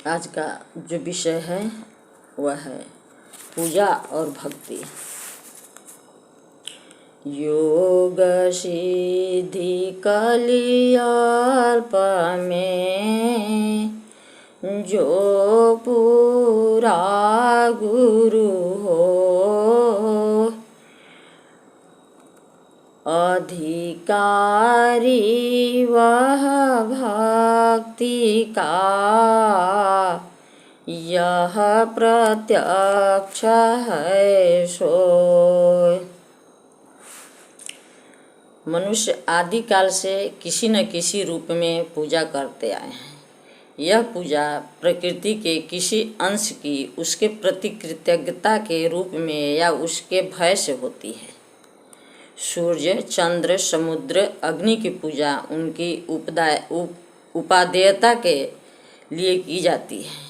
आज का जो विषय है वह है पूजा और भक्ति। योग सिद्धि कलियाल्प में जो पूरा गुरु हो, अधिकारी वह भक्ति का यह प्रत्यक्ष है सोय। मनुष्य आदिकाल से किसी न किसी रूप में पूजा करते आए हैं। यह पूजा प्रकृति के किसी अंश की उसके प्रति कृतज्ञता के रूप में या उसके भय से होती है। सूर्य, चंद्र, समुद्र, अग्नि की पूजा उनकी उपादेयता के लिए की जाती है,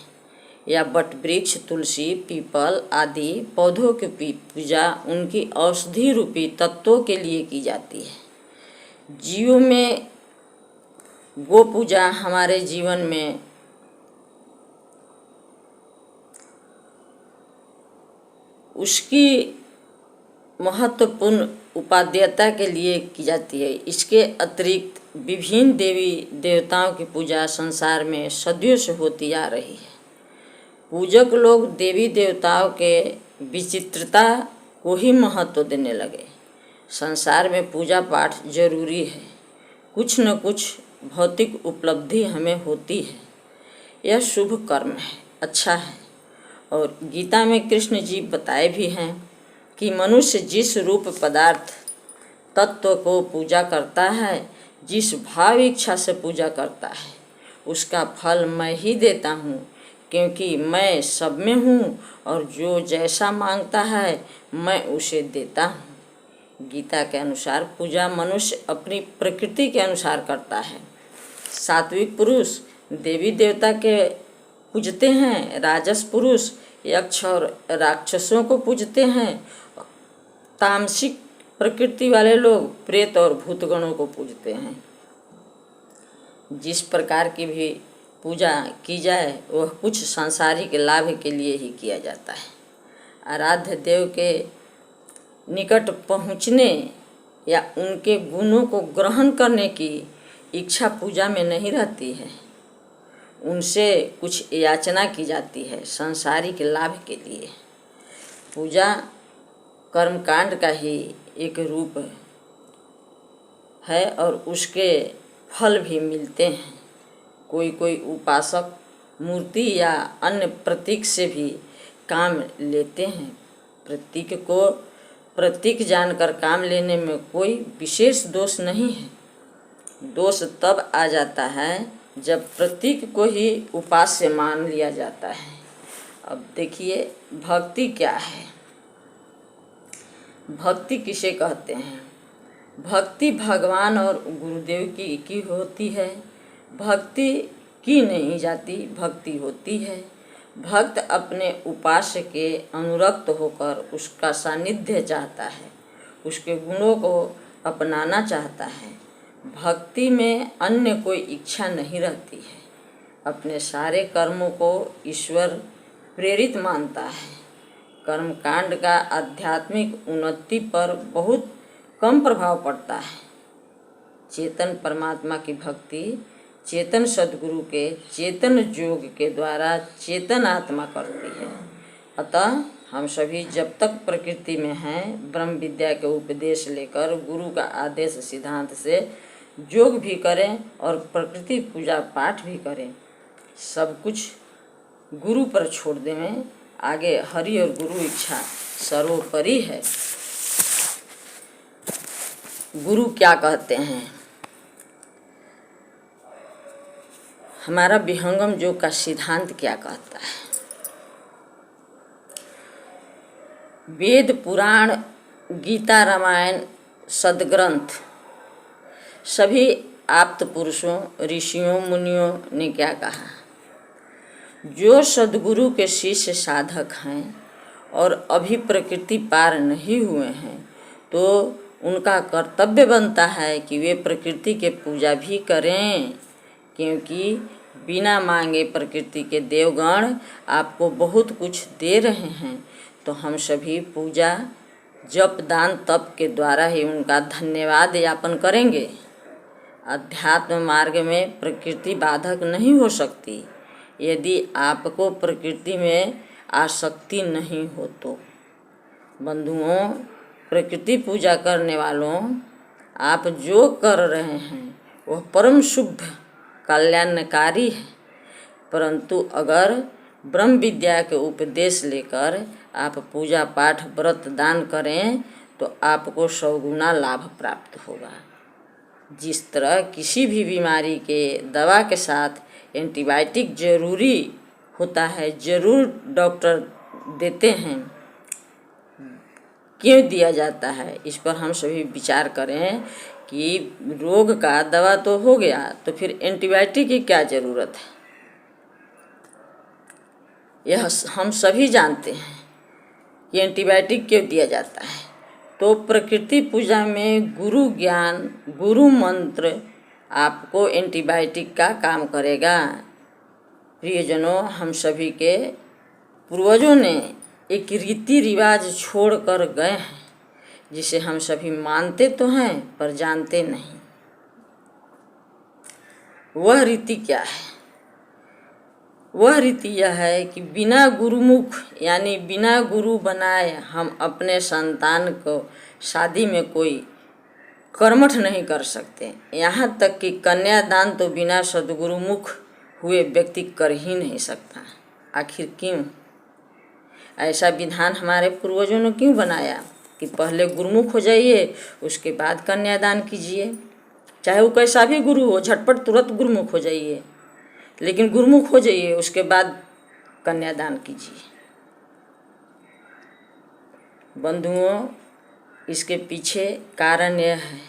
या वट वृक्ष, तुलसी, पीपल आदि पौधों की पूजा उनकी औषधि रूपी तत्वों के लिए की जाती है। जीवों में गो पूजा हमारे जीवन में उसकी महत्वपूर्ण उपादेयता के लिए की जाती है। इसके अतिरिक्त विभिन्न देवी देवताओं की पूजा संसार में सदियों से होती आ रही है। पूजक लोग देवी देवताओं के विचित्रता को ही महत्व देने लगे। संसार में पूजा पाठ जरूरी है, कुछ न कुछ भौतिक उपलब्धि हमें होती है। यह शुभ कर्म है, अच्छा है। और गीता में कृष्ण जी बताए भी हैं कि मनुष्य जिस रूप पदार्थ तत्व को पूजा करता है, जिस भाव इच्छा से पूजा करता है, उसका फल मैं ही देता हूँ, क्योंकि मैं सब में हूँ और जो जैसा मांगता है मैं उसे देता हूँ। गीता के अनुसार पूजा मनुष्य अपनी प्रकृति के अनुसार करता है। सात्विक पुरुष देवी देवता के पूजते हैं, राजस पुरुष यक्ष और राक्षसों को पूजते हैं, तामसिक प्रकृति वाले लोग प्रेत और भूतगणों को पूजते हैं। जिस प्रकार की भी पूजा की जाए वह कुछ सांसारिक लाभ के लिए ही किया जाता है। आराध्य देव के निकट पहुँचने या उनके गुणों को ग्रहण करने की इच्छा पूजा में नहीं रहती है। उनसे कुछ याचना की जाती है सांसारिक लाभ के लिए। पूजा कर्मकांड का ही एक रूप है और उसके फल भी मिलते हैं। कोई उपासक मूर्ति या अन्य प्रतीक से भी काम लेते हैं। प्रतीक जानकर काम लेने में कोई विशेष दोष नहीं है। दोष तब आ जाता है जब प्रतीक को ही उपास्य मान लिया जाता है। अब देखिए भक्ति क्या है। भक्ति किसे कहते हैं? भक्ति भगवान और गुरुदेव की होती है। भक्ति की नहीं जाती, भक्ति होती है। भक्त अपने उपास्य के अनुरक्त होकर उसका सानिध्य चाहता है, उसके गुणों को अपनाना चाहता है। भक्ति में अन्य कोई इच्छा नहीं रहती है। अपने सारे कर्मों को ईश्वर प्रेरित मानता है। कर्मकांड का आध्यात्मिक उन्नति पर बहुत कम प्रभाव पड़ता है। चेतन परमात्मा की भक्ति चेतन सद्गुरु के चेतन योग के द्वारा चेतन आत्मा करती है। अतः हम सभी जब तक प्रकृति में हैं, ब्रह्म विद्या के उपदेश लेकर गुरु का आदेश सिद्धांत से योग भी करें और प्रकृति पूजा पाठ भी करें। सब कुछ गुरु पर छोड़ दें। आगे हरि और गुरु इच्छा सर्वोपरि है। गुरु क्या कहते हैं? हमारा विहंगम योग का सिद्धांत क्या कहता है? वेद, पुराण, गीता, रामायण, सद्ग्रंथ सभी आप्त पुरुषों, ऋषियों, मुनियों ने क्या कहा? जो सद्गुरु के शिष्य साधक हैं और अभी प्रकृति पार नहीं हुए हैं, तो उनका कर्तव्य बनता है कि वे प्रकृति के पूजा भी करें, क्योंकि बिना मांगे प्रकृति के देवगण आपको बहुत कुछ दे रहे हैं, तो हम सभी पूजा, जप, दान, तप के द्वारा ही उनका धन्यवाद ज्ञापन करेंगे। अध्यात्म मार्ग में प्रकृति बाधक नहीं हो सकती यदि आपको प्रकृति में आसक्ति नहीं हो तो। बंधुओं, प्रकृति पूजा करने वालों, आप जो कर रहे हैं वह परम शुभ कल्याणकारी है, परंतु अगर ब्रह्म विद्या के उपदेश लेकर आप पूजा पाठ व्रत दान करें तो आपको 100 गुना लाभ प्राप्त होगा। जिस तरह किसी भी बीमारी के दवा के साथ एंटीबायोटिक जरूरी होता है, जरूर डॉक्टर देते हैं, क्यों दिया जाता है, इस पर हम सभी विचार करें कि रोग का दवा तो हो गया तो फिर एंटीबायोटिक की क्या ज़रूरत है। यह हम सभी जानते हैं कि एंटीबायोटिक क्यों दिया जाता है। तो प्रकृति पूजा में गुरु ज्ञान, गुरु मंत्र आपको एंटीबायोटिक का काम करेगा। प्रियजनों, हम सभी के पूर्वजों ने एक रीति रिवाज छोड़ कर गए हैं जिसे हम सभी मानते तो हैं पर जानते नहीं। वह रीति क्या है? वह रीति यह है कि बिना गुरुमुख यानी बिना गुरु बनाए हम अपने संतान को शादी में कोई कर्मठ नहीं कर सकते। यहाँ तक कि कन्यादान तो बिना सद्गुरुमुख हुए व्यक्ति कर ही नहीं सकता। आखिर क्यों? ऐसा विधान हमारे पूर्वजों ने क्यों बनाया कि पहले गुरुमुख हो जाइए, उसके बाद कन्यादान कीजिए। चाहे वो कैसा भी गुरु हो, झटपट तुरंत गुरुमुख हो जाइए, लेकिन गुरुमुख हो जाइए, उसके बाद कन्यादान कीजिए। बंधुओं, इसके पीछे कारण यह है